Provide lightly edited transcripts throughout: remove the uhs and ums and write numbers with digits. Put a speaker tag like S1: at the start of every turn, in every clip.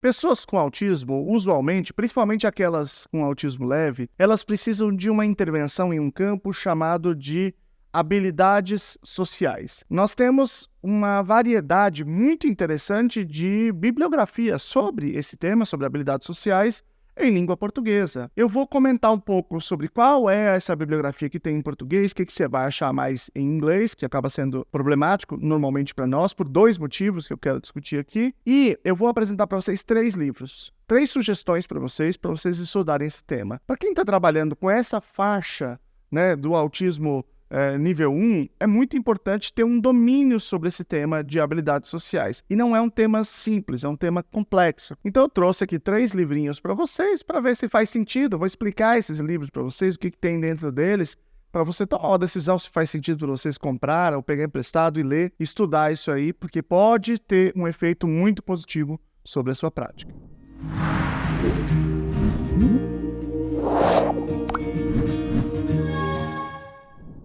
S1: Pessoas com autismo, usualmente, principalmente aquelas com autismo leve, elas precisam de uma intervenção em um campo chamado de habilidades sociais. Nós temos uma variedade muito interessante de bibliografia sobre esse tema, sobre habilidades sociais, em língua portuguesa. Eu vou comentar um pouco sobre qual é essa bibliografia que tem em português, o que você vai achar mais em inglês, que acaba sendo problemático normalmente para nós, por 2 motivos que eu quero discutir aqui. E eu vou apresentar para vocês 3 livros, 3 sugestões para vocês estudarem esse tema. Para quem está trabalhando com essa faixa, né, do autismo nível 1, é muito importante ter um domínio sobre esse tema de habilidades sociais. E não é um tema simples, é um tema complexo. Então eu trouxe aqui 3 livrinhos para vocês, para ver se faz sentido. Eu vou explicar esses livros para vocês, o que tem dentro deles, para você tomar uma decisão se faz sentido para vocês comprar ou pegar emprestado e ler, estudar isso aí, porque pode ter um efeito muito positivo sobre a sua prática.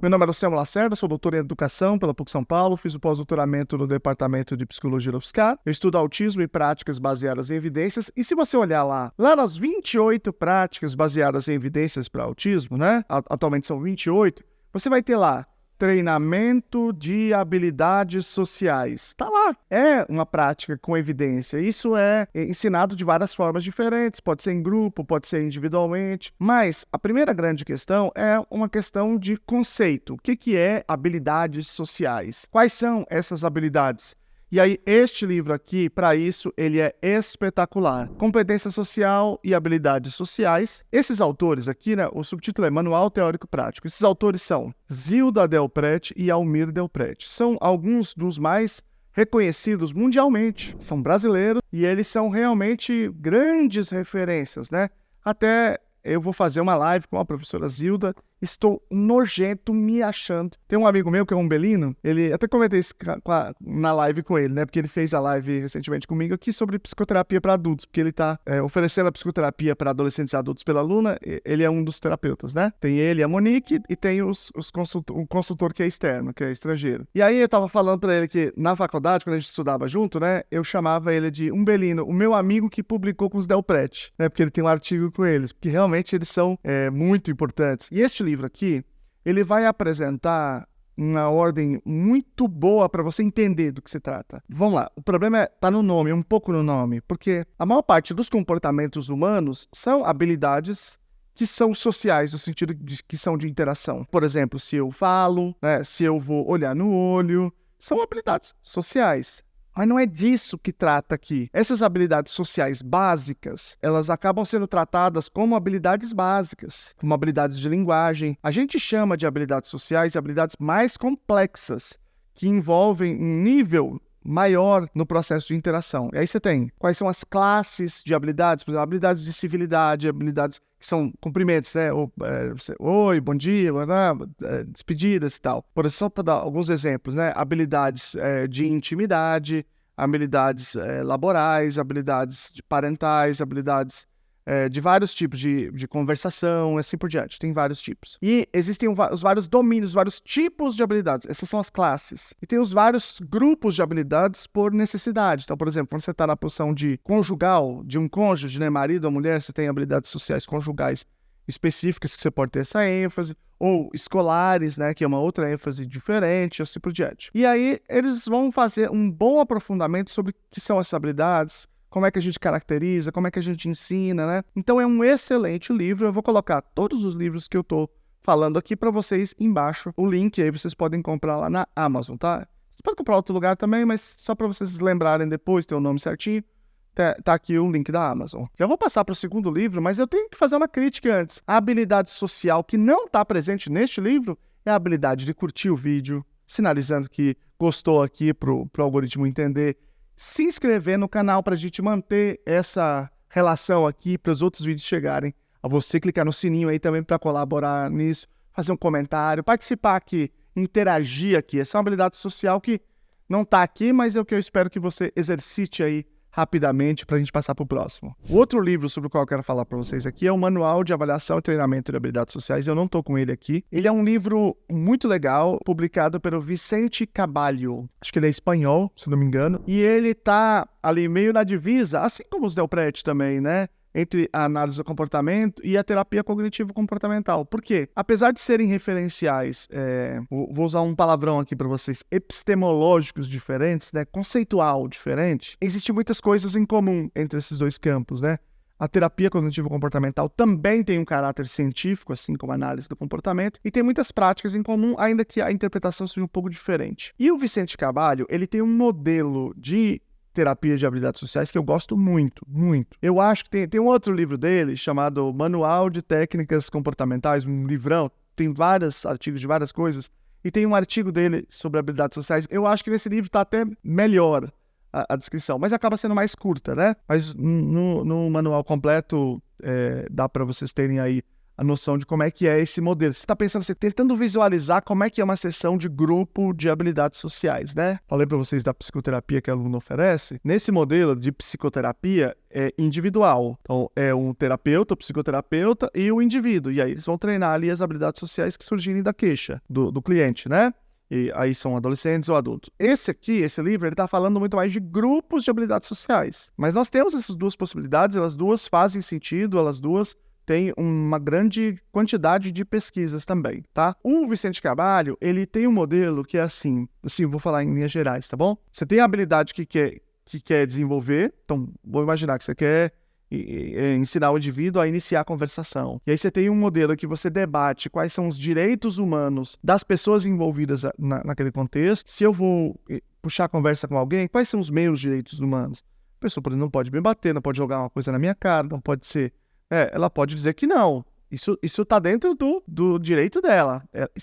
S1: Meu nome é Luciano Lacerda, sou doutor em Educação pela PUC São Paulo, fiz o pós-doutoramento no Departamento de Psicologia da UFSCar. Eu estudo autismo e práticas baseadas em evidências, e se você olhar lá nas 28 práticas baseadas em evidências para autismo, né? Atualmente são 28, você vai ter lá treinamento de habilidades sociais. Está lá. É uma prática com evidência. Isso é ensinado de várias formas diferentes. Pode ser em grupo, pode ser individualmente. Mas a primeira grande questão é uma questão de conceito. O que é habilidades sociais? Quais são essas habilidades? E aí, este livro aqui, para isso, ele é espetacular. Competência social e habilidades sociais. Esses autores aqui, né, o subtítulo é Manual Teórico Prático. Esses autores são Zilda Delprete e Almir Delprete. São alguns dos mais reconhecidos mundialmente. São brasileiros e eles são realmente grandes referências, né? Até eu vou fazer uma live com a professora Zilda. Estou nojento, me achando. Tem um amigo meu que é um belino, ele até comentei isso na live com ele, né? Porque ele fez a live recentemente comigo aqui sobre psicoterapia para adultos, porque ele está oferecendo a psicoterapia para adolescentes e adultos pela Luna. Ele é um dos terapeutas, né? Tem ele, a Monique, e tem o consultor que é externo, que é estrangeiro. E aí eu tava falando para ele que na faculdade, quando a gente estudava junto, né? Eu chamava ele de um belino, o meu amigo que publicou com os Delprete, né? Porque ele tem um artigo com eles, porque realmente eles são muito importantes. E este livro aqui, ele vai apresentar uma ordem muito boa para você entender do que se trata. Vamos lá, o problema tá no nome, um pouco no nome, porque a maior parte dos comportamentos humanos são habilidades que são sociais, no sentido de que são de interação. Por exemplo, se eu falo, né, se eu vou olhar no olho, são habilidades sociais. Mas não é disso que trata aqui. Essas habilidades sociais básicas, elas acabam sendo tratadas como habilidades básicas, como habilidades de linguagem. A gente chama de habilidades sociais habilidades mais complexas, que envolvem um nível maior no processo de interação. E aí você tem quais são as classes de habilidades, por exemplo, habilidades de civilidade, habilidades que são cumprimentos, né? Oi, bom dia, despedidas e tal. Por exemplo, só para dar alguns exemplos, né? Habilidades de intimidade, habilidades laborais, habilidades parentais, habilidades de vários tipos de conversação, assim por diante. Tem vários tipos. E existem os vários domínios, vários tipos de habilidades. Essas são as classes. E tem os vários grupos de habilidades por necessidade. Então, por exemplo, quando você está na posição de conjugal, de um cônjuge, né, marido ou mulher, você tem habilidades sociais conjugais específicas que você pode ter essa ênfase, ou escolares, né, que é uma outra ênfase diferente, assim por diante. E aí, eles vão fazer um bom aprofundamento sobre o que são essas habilidades, como é que a gente caracteriza, como é que a gente ensina, né? Então é um excelente livro. Eu vou colocar todos os livros que eu tô falando aqui para vocês embaixo. O link aí vocês podem comprar lá na Amazon, tá? Você pode comprar em outro lugar também, mas só para vocês lembrarem depois, ter o nome certinho. Tá aqui o link da Amazon. Já vou passar para o segundo livro, mas eu tenho que fazer uma crítica antes. A habilidade social que não está presente neste livro é a habilidade de curtir o vídeo, sinalizando que gostou aqui pro algoritmo entender. Se inscrever no canal para a gente manter essa relação aqui, para os outros vídeos chegarem a você, clicar no sininho aí também para colaborar nisso, fazer um comentário, participar aqui, interagir aqui. Essa é uma habilidade social que não está aqui, mas é o que eu espero que você exercite aí rapidamente para a gente passar para o próximo. O outro livro sobre o qual eu quero falar para vocês aqui é o Manual de Avaliação e Treinamento de Habilidades Sociais. Eu não estou com ele aqui. Ele é um livro muito legal, publicado pelo Vicente Carvalho. Acho que ele é espanhol, se não me engano. E ele está ali meio na divisa, assim como os Del Prete também, né? Entre a análise do comportamento e a terapia cognitivo-comportamental. Por quê? Apesar de serem referenciais, vou usar um palavrão aqui para vocês, epistemológicos diferentes, né, conceitual diferente, existem muitas coisas em comum entre esses dois campos, né? A terapia cognitivo-comportamental também tem um caráter científico, assim como a análise do comportamento, e tem muitas práticas em comum, ainda que a interpretação seja um pouco diferente. E o Vicente Carvalho, ele tem um modelo de terapia de habilidades sociais que eu gosto muito, muito. Eu acho que tem um outro livro dele chamado Manual de Técnicas Comportamentais, um livrão, tem vários artigos de várias coisas, e tem um artigo dele sobre habilidades sociais. Eu acho que nesse livro está até melhor a descrição, mas acaba sendo mais curta, né? Mas no manual completo dá para vocês terem aí a noção de como é que é esse modelo. Você está pensando assim, tentando visualizar como é que é uma sessão de grupo de habilidades sociais, né? Falei para vocês da psicoterapia que o aluno oferece. Nesse modelo de psicoterapia é individual. Então, é um terapeuta, o psicoterapeuta e o indivíduo. E aí eles vão treinar ali as habilidades sociais que surgirem da queixa do cliente, né? E aí são adolescentes ou adultos. Esse livro, ele está falando muito mais de grupos de habilidades sociais. Mas nós temos essas duas possibilidades, elas duas fazem sentido, elas duas tem uma grande quantidade de pesquisas também, tá? O Vicente Carvalho, ele tem um modelo que é assim, vou falar em linhas gerais, tá bom? Você tem a habilidade que quer desenvolver, então vou imaginar que você quer ensinar o indivíduo a iniciar a conversação. E aí você tem um modelo que você debate quais são os direitos humanos das pessoas envolvidas naquele contexto. Se eu vou puxar a conversa com alguém, quais são os meus direitos humanos? A pessoa não pode me bater, não pode jogar uma coisa na minha cara, não pode ser... ela pode dizer que não. Isso está dentro do direito dela.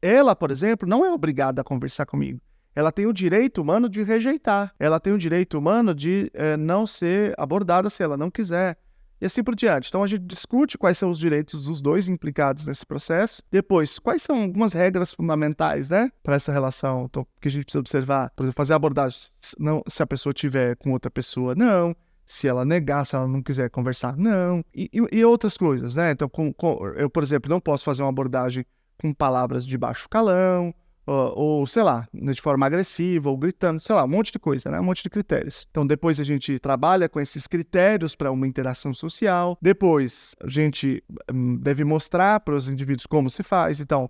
S1: Ela, por exemplo, não é obrigada a conversar comigo. Ela tem o direito humano de rejeitar. Ela tem o direito humano de não ser abordada se ela não quiser. E assim por diante. Então, a gente discute quais são os direitos dos dois implicados nesse processo. Depois, quais são algumas regras fundamentais, né, para essa relação que a gente precisa observar. Por exemplo, fazer a abordagem se a pessoa estiver com outra pessoa, não. Se ela negar, se ela não quiser conversar, não. E outras coisas, né? Então, eu, por exemplo, não posso fazer uma abordagem com palavras de baixo calão, ou sei lá, de forma agressiva, ou gritando, sei lá, um monte de coisa, né? Um monte de critérios. Então, depois a gente trabalha com esses critérios para uma interação social. Depois, a gente deve mostrar para os indivíduos como se faz. Então,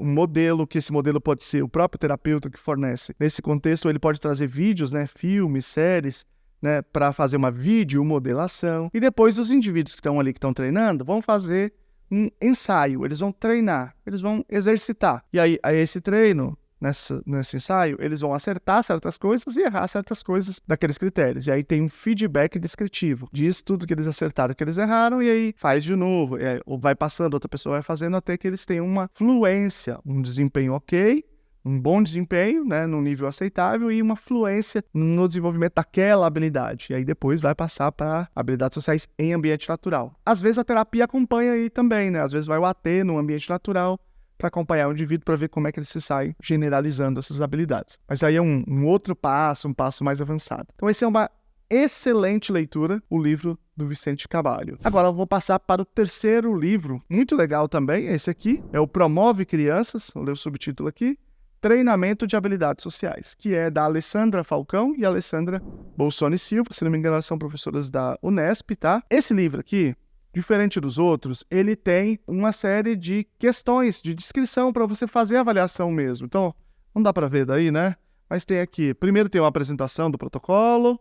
S1: um modelo, que esse modelo pode ser o próprio terapeuta que fornece. Nesse contexto, ele pode trazer vídeos, né? Filmes, séries, né, para fazer uma videomodelação. E depois os indivíduos que estão ali, que estão treinando, vão fazer um ensaio. Eles vão treinar, eles vão exercitar. E aí esse treino, nesse ensaio, eles vão acertar certas coisas e errar certas coisas daqueles critérios. E aí tem um feedback descritivo. Diz tudo que eles acertaram, que eles erraram, e aí faz de novo. Ou vai passando, outra pessoa vai fazendo até que eles tenham uma fluência, um desempenho ok, um bom desempenho, né, num nível aceitável e uma fluência no desenvolvimento daquela habilidade. E aí depois vai passar para habilidades sociais em ambiente natural. Às vezes a terapia acompanha aí também, né? Às vezes vai o AT no ambiente natural para acompanhar o indivíduo para ver como é que ele se sai generalizando essas habilidades. Mas aí é um outro passo, um passo mais avançado. Então esse é uma excelente leitura, o livro do Vicente Carvalho. Agora eu vou passar para o terceiro livro, muito legal também, esse aqui, é o Promove Crianças, vou ler o subtítulo aqui, Treinamento de Habilidades Sociais, que é da Alessandra Falcão e Alessandra Bolsoni Silva, se não me engano, elas são professoras da Unesp, tá? Esse livro aqui, diferente dos outros, ele tem uma série de questões de descrição para você fazer a avaliação mesmo. Então, não dá para ver daí, né? Mas tem aqui, primeiro tem uma apresentação do protocolo,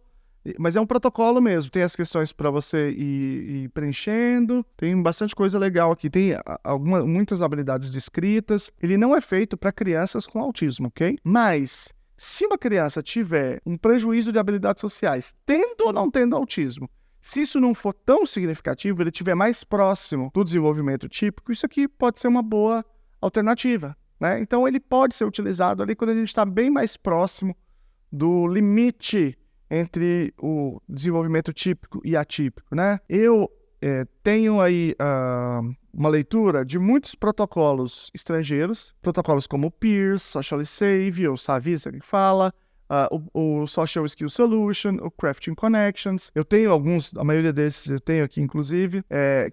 S1: mas é um protocolo mesmo, tem as questões para você ir preenchendo, tem bastante coisa legal aqui, tem muitas habilidades descritas. Ele não é feito para crianças com autismo, ok? Mas, se uma criança tiver um prejuízo de habilidades sociais, tendo ou não tendo autismo, se isso não for tão significativo, ele estiver mais próximo do desenvolvimento típico, isso aqui pode ser uma boa alternativa, né? Então, ele pode ser utilizado ali quando a gente está bem mais próximo do limite entre o desenvolvimento típico e atípico, né? Eu tenho aí uma leitura de muitos protocolos estrangeiros, protocolos como o PEERS, Socially Save, ou Savisa, que fala, o Social Skill Solution, o Crafting Connections. Eu tenho alguns, a maioria desses eu tenho aqui, inclusive,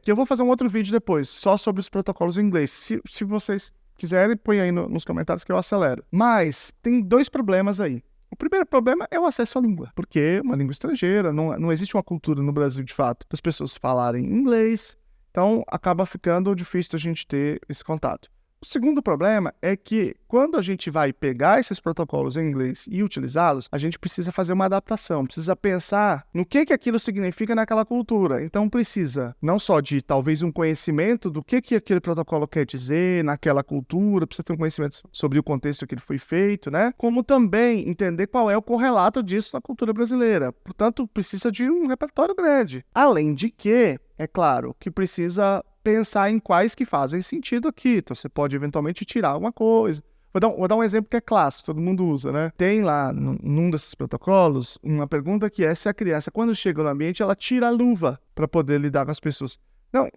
S1: que eu vou fazer um outro vídeo depois, só sobre os protocolos em inglês. Se vocês quiserem, põe aí nos comentários que eu acelero. Mas tem 2 problemas aí. O primeiro problema é o acesso à língua, porque é uma língua estrangeira, não existe uma cultura no Brasil, de fato, das pessoas falarem inglês, então acaba ficando difícil a gente ter esse contato. O segundo problema é que, quando a gente vai pegar esses protocolos em inglês e utilizá-los, a gente precisa fazer uma adaptação, precisa pensar no que aquilo significa naquela cultura. Então, precisa não só de, talvez, um conhecimento do que aquele protocolo quer dizer naquela cultura, precisa ter um conhecimento sobre o contexto que ele foi feito, né? Como também entender qual é o correlato disso na cultura brasileira. Portanto, precisa de um repertório grande. Além de que, é claro, que precisa pensar em quais que fazem sentido aqui. Então, você pode eventualmente tirar alguma coisa. Vou dar um exemplo que é clássico, todo mundo usa, né? Tem lá, num desses protocolos, uma pergunta que é se a criança, quando chega no ambiente, ela tira a luva para poder lidar com as pessoas.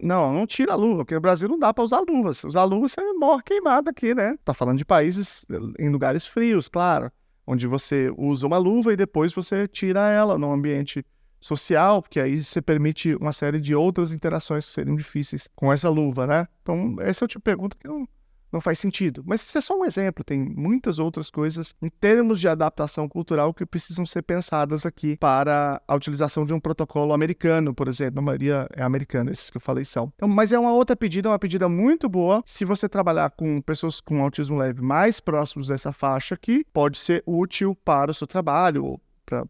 S1: Não tira a luva, porque no Brasil não dá para usar luvas. Se usar luva, você morre queimado aqui, né? Tá falando de países em lugares frios, claro, onde você usa uma luva e depois você tira ela num ambiente social, porque aí você permite uma série de outras interações que seriam difíceis com essa luva, né? Então, essa é o tipo de pergunta que não faz sentido. Mas isso é só um exemplo, tem muitas outras coisas em termos de adaptação cultural que precisam ser pensadas aqui para a utilização de um protocolo americano, por exemplo. A maioria é americana, esses que eu falei são. Então, mas é uma outra pedida, uma pedida muito boa. Se você trabalhar com pessoas com autismo leve mais próximos dessa faixa aqui, pode ser útil para o seu trabalho,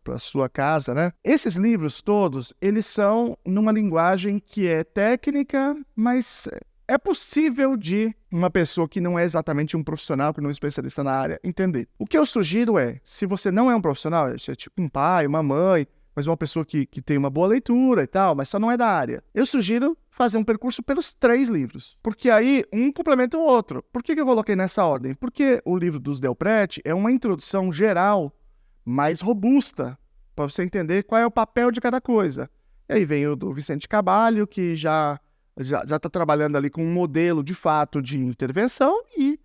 S1: para sua casa, né? Esses livros todos, eles são numa linguagem que é técnica, mas é possível de uma pessoa que não é exatamente um profissional, que não é um especialista na área, entender. O que eu sugiro é, se você não é um profissional, você é tipo um pai, uma mãe, mas uma pessoa que tem uma boa leitura e tal, mas só não é da área, eu sugiro fazer um percurso pelos 3 livros, porque aí um complementa o outro. Por que eu coloquei nessa ordem? Porque o livro dos Del Prete é uma introdução geral mais robusta, para você entender qual é o papel de cada coisa. E aí vem o do Vicente Carvalho, que já está trabalhando ali com um modelo, de fato, de intervenção, e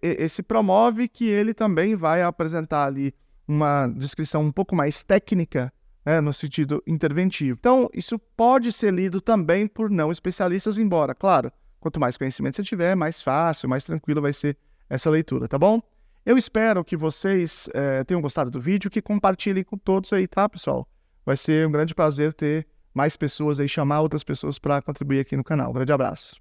S1: esse promove que ele também vai apresentar ali uma descrição um pouco mais técnica, né, no sentido interventivo. Então, isso pode ser lido também por não especialistas, embora, claro, quanto mais conhecimento você tiver, mais fácil, mais tranquilo vai ser essa leitura, tá bom? Eu espero que vocês tenham gostado do vídeo, que compartilhem com todos aí, tá, pessoal? Vai ser um grande prazer ter mais pessoas aí, chamar outras pessoas para contribuir aqui no canal. Um grande abraço.